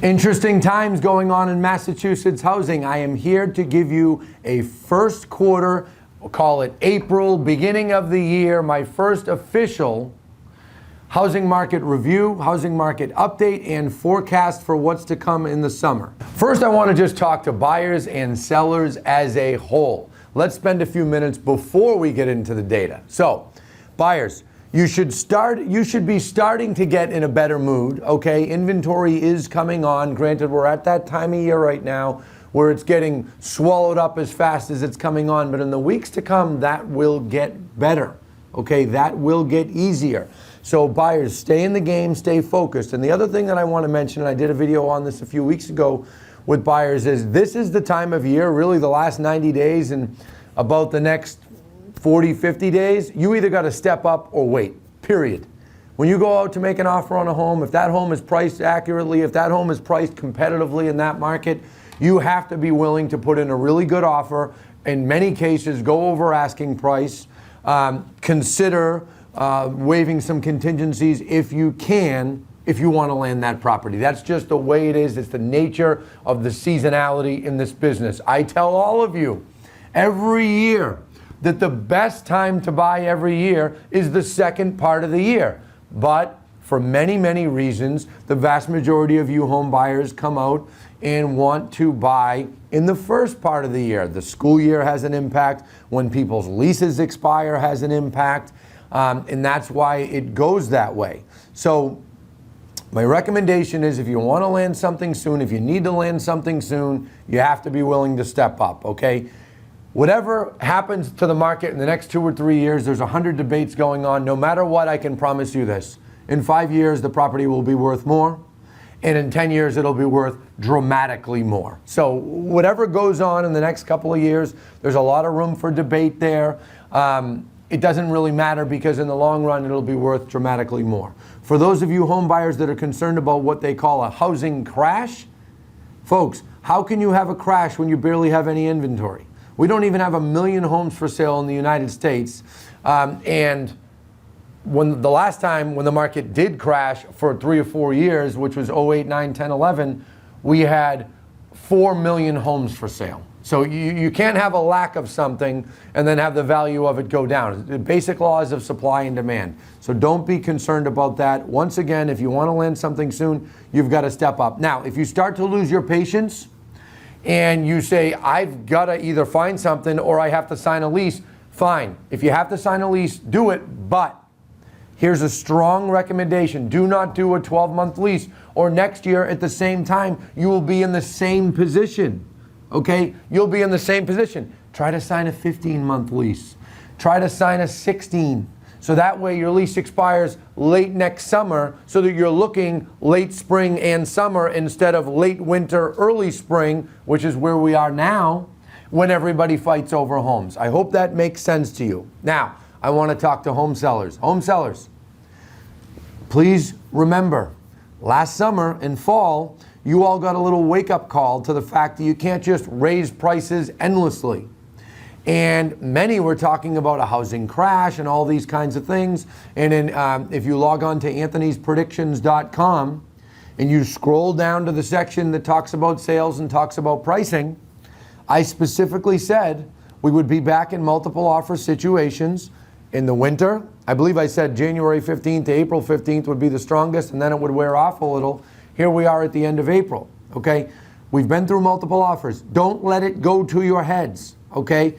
Interesting times going on in Massachusetts housing. I am here to give you a first quarter, we'll call it April, beginning of the year, my first official housing market review, housing market update, and forecast for what's to come in the summer. First, I want to just talk to buyers and sellers as a whole. Let's spend a few minutes before we get into the data. So, buyers, you should be starting to get in a better mood, okay? Inventory is coming on. Granted, we're at that time of year right now where it's getting swallowed up as fast as it's coming on, but in the weeks to come, that will get better, okay? That will get easier. So buyers, stay in the game, stay focused. And the other thing that I want to mention, and I did a video on this a few weeks ago with buyers, is this is the time of year, really the last 90 days and about the next 40, 50 days, you either got to step up or wait, period. When you go out to make an offer on a home, if that home is priced accurately, if that home is priced competitively in that market, you have to be willing to put in a really good offer. In many cases, go over asking price. Consider waiving some contingencies if you can, if you want to land that property. That's just the way it is. It's the nature of the seasonality in this business. I tell all of you every year that the best time to buy every year is the second part of the year. But for many, many reasons, the vast majority of you home buyers come out and want to buy in the first part of the year. The school year has an impact. When people's leases expire has an impact. And that's why it goes that way. So my recommendation is if you want to land something soon, if you need to land something soon, you have to be willing to step up, okay? Whatever happens to the market in the next 2 or 3 years, there's 100 debates going on. No matter what, I can promise you this. In 5 years, the property will be worth more. And in 10 years, it'll be worth dramatically more. So whatever goes on in the next couple of years, there's a lot of room for debate there. It doesn't really matter because in the long run, it'll be worth dramatically more. For those of you home buyers that are concerned about what they call a housing crash, folks, how can you have a crash when you barely have any inventory? We don't even have 1 million homes for sale in the United States. And when the last time when the market did crash for 3 or 4 years, which was 08, 9, 10, 11, we had 4 million homes for sale. So you can't have a lack of something and then have the value of it go down. The basic laws of supply and demand. So don't be concerned about that. Once again, if you want to land something soon, you've got to step up. Now, if you start to lose your patience and you say, I've got to either find something or I have to sign a lease, fine. If you have to sign a lease, do it. But here's a strong recommendation. Do not do a 12-month lease, or next year at the same time, you will be in the same position. Okay, you'll be in the same position. Try to sign a 15-month lease. Try to sign a 16. So that way your lease expires late next summer so that you're looking late spring and summer instead of late winter, early spring, which is where we are now when everybody fights over homes. I hope that makes sense to you. Now, I want to talk to home sellers. Home sellers, please remember, last summer and fall, you all got a little wake-up call to the fact that you can't just raise prices endlessly. And many were talking about a housing crash and all these kinds of things. And then if you log on to anthonyspredictions.com and you scroll down to the section that talks about sales and talks about pricing, I specifically said we would be back in multiple offer situations in the winter. I believe I said January 15th to April 15th would be the strongest, and then it would wear off a little. Here we are at the end of April, okay? We've been through multiple offers. Don't let it go to your heads, okay?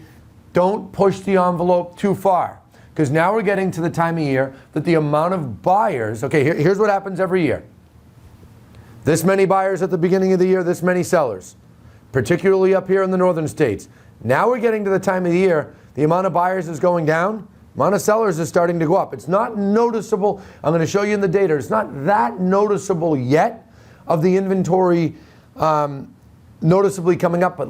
Don't push the envelope too far, because now we're getting to the time of year that the amount of buyers, okay, here's what happens every year. This many buyers at the beginning of the year, this many sellers, particularly up here in the northern states. Now we're getting to the time of the year, the amount of buyers is going down, the amount of sellers is starting to go up. It's not noticeable. I'm going to show you in the data. It's not that noticeable yet of the inventory noticeably coming up, but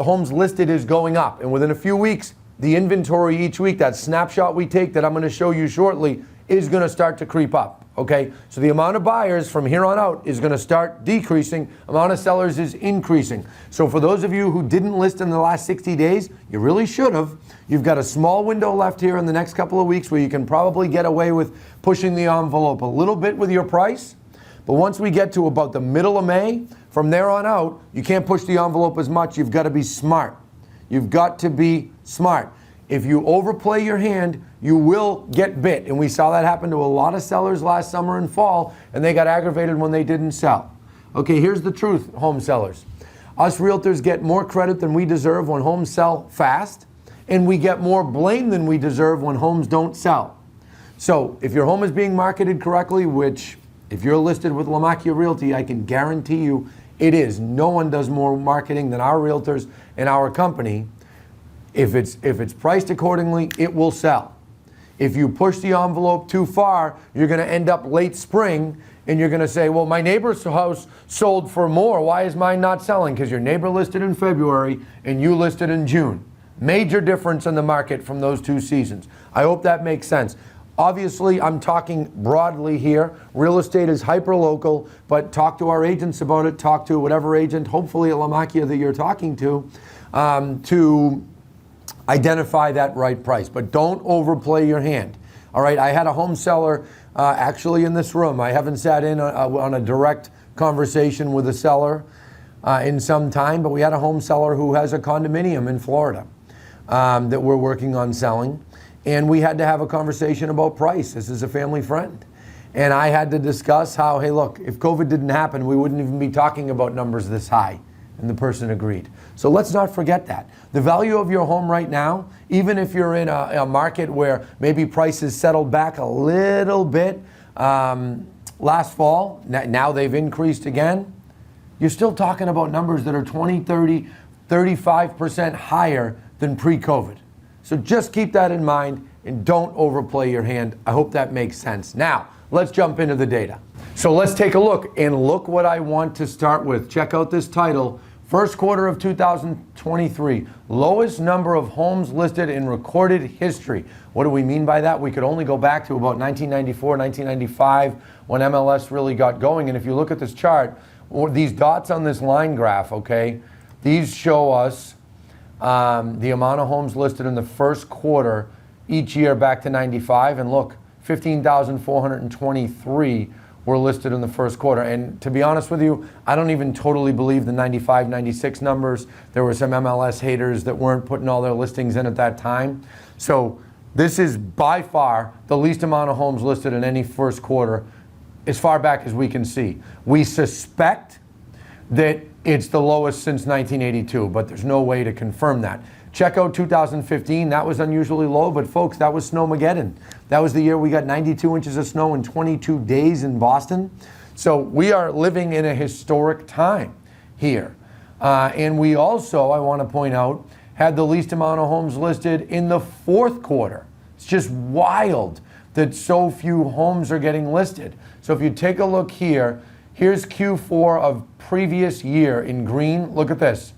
homes listed is going up. And within a few weeks, the inventory each week, that snapshot we take that I'm going to show you shortly, is going to start to creep up, okay? So the amount of buyers from here on out is going to start decreasing. Amount of sellers is increasing. So for those of you who didn't list in the last 60 days, you really should have. You've got a small window left here in the next couple of weeks where you can probably get away with pushing the envelope a little bit with your price. But once we get to about the middle of May, from there on out, you can't push the envelope as much. You've got to be smart. You've got to be smart. If you overplay your hand, you will get bit. And we saw that happen to a lot of sellers last summer and fall, and they got aggravated when they didn't sell. Okay, here's the truth, home sellers. Us realtors get more credit than we deserve when homes sell fast, and we get more blame than we deserve when homes don't sell. So if your home is being marketed correctly, which if you're listed with Lamacchia Realty, I can guarantee you it is. No one does more marketing than our realtors and our company. If it's priced accordingly, it will sell. If you push the envelope too far, you're going to end up late spring and you're going to say, well, my neighbor's house sold for more. Why is mine not selling? Because your neighbor listed in February and you listed in June. Major difference in the market from those two seasons. I hope that makes sense. Obviously, I'm talking broadly here. Real estate is hyper-local, but talk to our agents about it. Talk to whatever agent, hopefully at Lamacchia, that you're talking to identify that right price. But don't overplay your hand. All right, I had a home seller actually in this room. I haven't sat in on a direct conversation with a seller in some time, but we had a home seller who has a condominium in Florida that we're working on selling. And we had to have a conversation about price. This is a family friend. And I had to discuss how, hey, look, if COVID didn't happen, we wouldn't even be talking about numbers this high. And the person agreed. So let's not forget that. The value of your home right now, even if you're in a market where maybe prices settled back a little bit last fall, now they've increased again, you're still talking about numbers that are 20, 30, 35% higher than pre-COVID. So just keep that in mind and don't overplay your hand. I hope that makes sense. Now, let's jump into the data. So let's take a look, and look what I want to start with. Check out this title. First quarter of 2023, lowest number of homes listed in recorded history. What do we mean by that? We could only go back to about 1994, 1995 when MLS really got going. And if you look at this chart, or these dots on this line graph, okay, these show us the amount of homes listed in the first quarter each year back to 95. And look, 15,423 were listed in the first quarter. And to be honest with you, I don't even totally believe the 95, 96 numbers. There were some MLS haters that weren't putting all their listings in at that time. So this is by far the least amount of homes listed in any first quarter as far back as we can see. We suspect that it's the lowest since 1982, but there's no way to confirm that. Check out 2015, that was unusually low, but folks, that was Snowmageddon. That was the year we got 92 inches of snow in 22 days in Boston. So we are living in a historic time here. And we also, I want to point out, had the least amount of homes listed in the fourth quarter. It's just wild that so few homes are getting listed. So if you take a look here, here's Q4 of previous year in green. Look at this.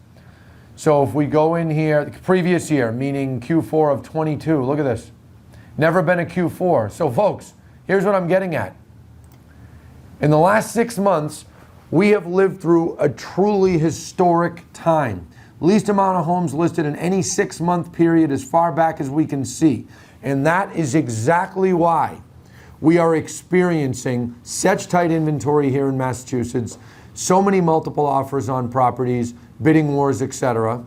So if we go in here, previous year, meaning Q4 of 22, look at this. Never been a Q4. So folks, here's what I'm getting at. In the last 6 months, we have lived through a truly historic time. Least amount of homes listed in any 6-month period as far back as we can see. And that is exactly why we are experiencing such tight inventory here in Massachusetts, so many multiple offers on properties, bidding wars, etc.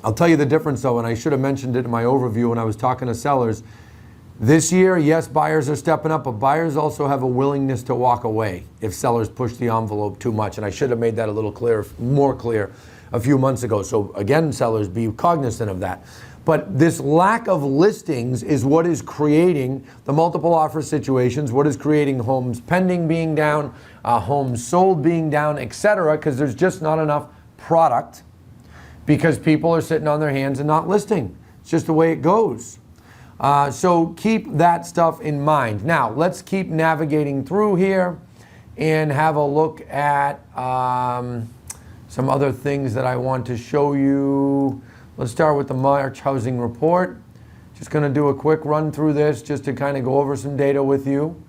I'll tell you the difference though, and I should have mentioned it in my overview when I was talking to sellers. This year, yes, buyers are stepping up, but buyers also have a willingness to walk away if sellers push the envelope too much. And I should have made that a little clearer, more clear a few months ago. So again, sellers, be cognizant of that. But this lack of listings is what is creating the multiple offer situations, what is creating homes pending being down, homes sold being down, etc., because there's just not enough product because people are sitting on their hands and not listing. It's just the way it goes. So keep that stuff in mind. Now, let's keep navigating through here and have a look at some other things that I want to show you. Let's start with the March housing report. Just going to do a quick run through this just to kind of go over some data with you.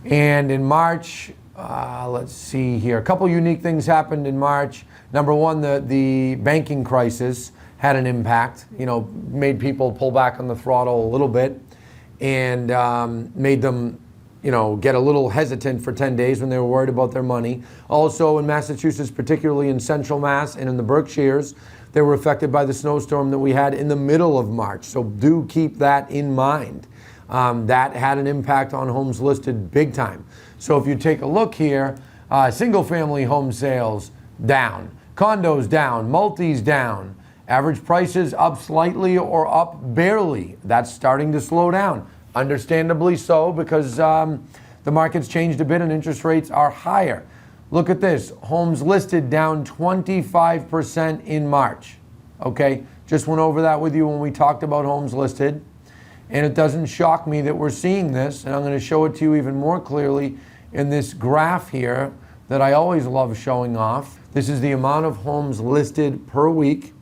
And in March, let's see here. A couple unique things happened in March. Number one, the banking crisis had an impact, made people pull back on the throttle a little bit and made them get a little hesitant for 10 days when they were worried about their money. Also in Massachusetts, particularly in Central Mass and in the Berkshires, they were affected by the snowstorm that we had in the middle of March. So do keep that in mind. That had an impact on homes listed big time. So if you take a look here, single family home sales down, condos down, multis down, average prices up slightly or up barely. That's starting to slow down. Understandably so, because the market's changed a bit and interest rates are higher. Look at this, homes listed down 25% in March. Okay, just went over that with you when we talked about homes listed. And it doesn't shock me that we're seeing this, and I'm going to show it to you even more clearly in this graph here that I always love showing off. This is the amount of homes listed per week,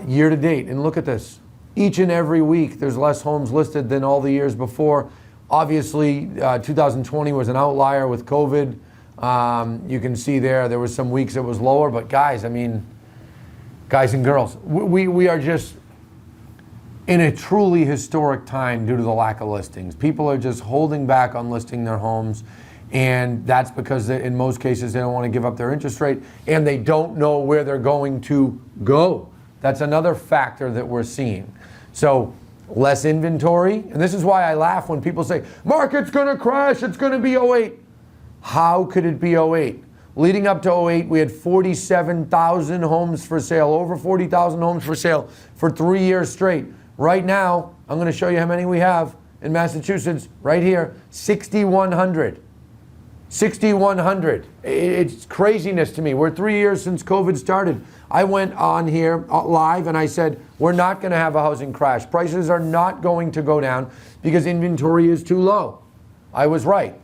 year to date. And look at this. Each and every week, there's less homes listed than all the years before. Obviously, 2020 was an outlier with COVID. You can see there was some weeks it was lower, but guys and girls, we are just in a truly historic time due to the lack of listings. People are just holding back on listing their homes, and that's because in most cases they don't want to give up their interest rate, and they don't know where they're going to go. That's another factor that we're seeing. So less inventory, and this is why I laugh when people say, market's gonna crash, it's gonna be '08. How could it be '08? Leading up to '08, we had 47,000 homes for sale, over 40,000 homes for sale for 3 years straight. Right now, I'm gonna show you how many we have in Massachusetts, right here, 6,100. 6,100. It's craziness to me. We're 3 years since COVID started. I went on here live and I said, we're not going to have a housing crash. Prices are not going to go down because inventory is too low. I was right.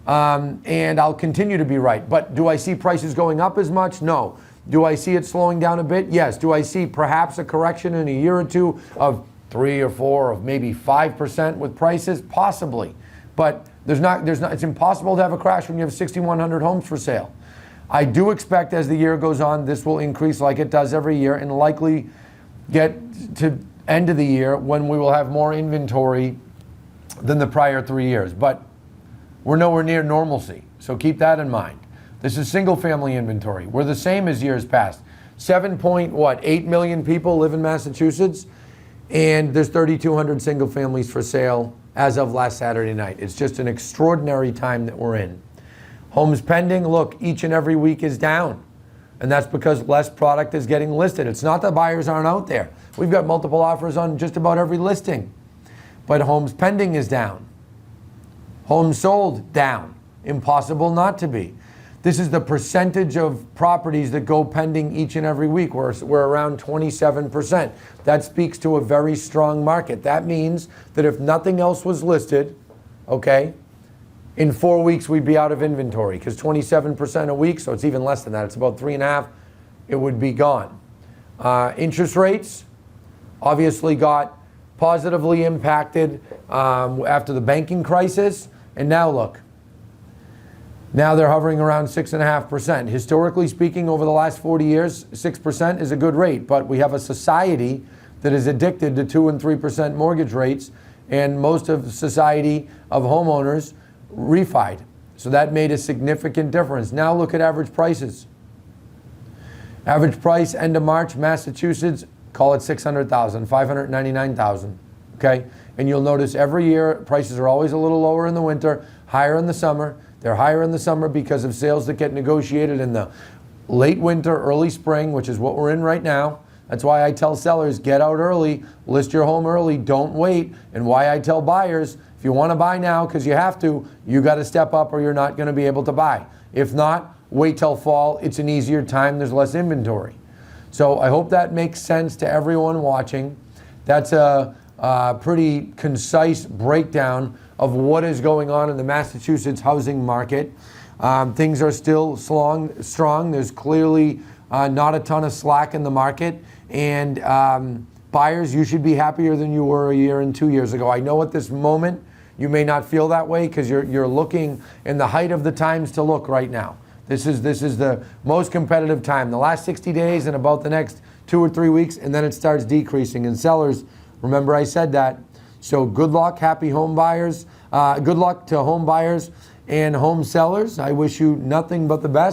And I'll continue to be right. But do I see prices going up as much? No. Do I see it slowing down a bit? Yes. Do I see perhaps a correction in a year or two of 3 or 4 or maybe 5% with prices? Possibly. But it's impossible to have a crash when you have 6,100 homes for sale. I do expect as the year goes on, this will increase like it does every year and likely get to end of the year when we will have more inventory than the prior 3 years. But we're nowhere near normalcy, so keep that in mind. This is single family inventory. We're the same as years past. 7.8 million people live in Massachusetts, and there's 3,200 single families for sale as of last Saturday night. It's just an extraordinary time that we're in. Homes pending, look, each and every week is down. And that's because less product is getting listed. It's not that buyers aren't out there. We've got multiple offers on just about every listing. But homes pending is down. Homes sold, down. Impossible not to be. This is the percentage of properties that go pending each and every week. We're around 27%. That speaks to a very strong market. That means that if nothing else was listed, okay, in 4 weeks we'd be out of inventory because 27% a week, so it's even less than that. It's about 3.5. It would be gone. Interest rates obviously got positively impacted after the banking crisis, and now look. Now they're hovering around 6.5%. Historically speaking, over the last 40 years, 6% is a good rate, but we have a society that is addicted to 2 and 3% mortgage rates, and most of society of homeowners refied. So that made a significant difference. Now look at average prices. Average price end of March, Massachusetts, call it 600,000, 599,000. Okay, and you'll notice every year prices are always a little lower in the winter, higher in the summer. They're higher in the summer because of sales that get negotiated in the late winter, early spring, which is what we're in right now. That's why I tell sellers, get out early, list your home early, don't wait. And why I tell buyers, if you want to buy now because you have to, you got to step up or you're not going to be able to buy. If not, wait till fall. It's an easier time. There's less inventory. So I hope that makes sense to everyone watching. That's a pretty concise breakdown of what is going on in the Massachusetts housing market. Things are still strong. There's clearly not a ton of slack in the market. And buyers, you should be happier than you were a year and 2 years ago. I know at this moment you may not feel that way because you're looking in the height of the times to look right now. This is the most competitive time. The last 60 days and about the next 2 or 3 weeks, and then it starts decreasing. And sellers, remember I said that. So good luck, happy home buyers. Good luck to home buyers and home sellers. I wish you nothing but the best.